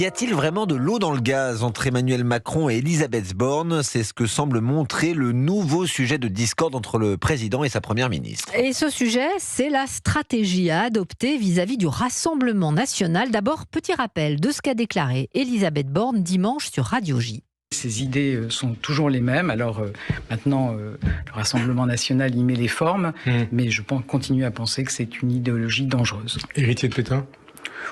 Y a-t-il vraiment de l'eau dans le gaz entre Emmanuel Macron et Elisabeth Borne? C'est ce que semble montrer le nouveau sujet de discorde entre le président et sa première ministre. Et ce sujet, c'est la stratégie à adopter vis-à-vis du Rassemblement national. D'abord, petit rappel de ce qu'a déclaré Elisabeth Borne dimanche sur Radio J. Ces idées sont toujours les mêmes. Alors maintenant, le Rassemblement national y met les formes, mais je continue à penser que c'est une idéologie dangereuse. Héritier de Pétain ?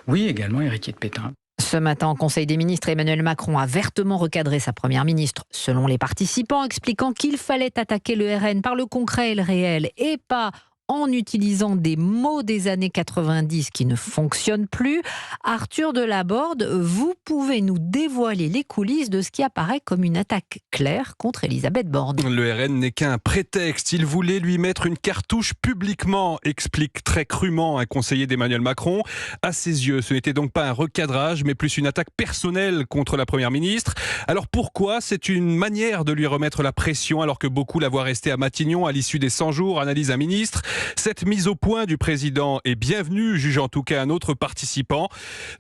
Oui, également héritier de Pétain. Ce matin, en Conseil des ministres, Emmanuel Macron a vertement recadré sa première ministre, selon les participants, expliquant qu'il fallait attaquer le RN par le concret et le réel, et pas en utilisant des mots des années 90 qui ne fonctionnent plus. Arthur Delaborde, vous pouvez nous dévoiler les coulisses de ce qui apparaît comme une attaque claire contre Elisabeth Borne. Le RN n'est qu'un prétexte. Il voulait lui mettre une cartouche publiquement, explique très crûment un conseiller d'Emmanuel Macron. À ses yeux, ce n'était donc pas un recadrage, mais plus une attaque personnelle contre la première ministre. Alors pourquoi ? C'est une manière de lui remettre la pression, alors que beaucoup la voient rester à Matignon à l'issue des 100 jours, analyse un ministre. Cette mise au point du président est bienvenue, juge en tout cas un autre participant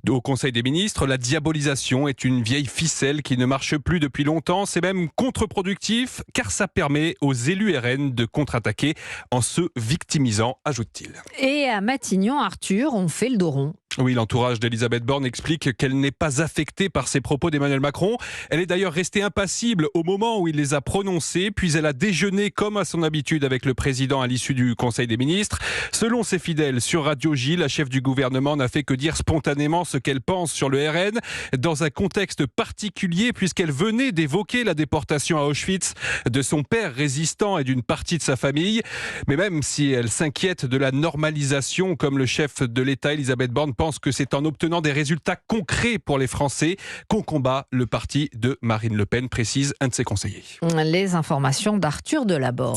au Conseil des ministres. La diabolisation est une vieille ficelle qui ne marche plus depuis longtemps. C'est même contre-productif, car ça permet aux élus RN de contre-attaquer en se victimisant, ajoute-t-il. Et à Matignon, Arthur, on fait le dos rond. Oui, l'entourage d'Elisabeth Borne explique qu'elle n'est pas affectée par ces propos d'Emmanuel Macron. Elle est d'ailleurs restée impassible au moment où il les a prononcés, puis elle a déjeuné comme à son habitude avec le président à l'issue du Conseil des ministres. Selon ses fidèles sur Radio J, la chef du gouvernement n'a fait que dire spontanément ce qu'elle pense sur le RN, dans un contexte particulier puisqu'elle venait d'évoquer la déportation à Auschwitz de son père résistant et d'une partie de sa famille. Mais même si elle s'inquiète de la normalisation, comme le chef de l'État, Elisabeth Borne pense que c'est en obtenant des résultats concrets pour les Français qu'on combat le parti de Marine Le Pen, précise un de ses conseillers. Les informations d'Arthur Delaborde.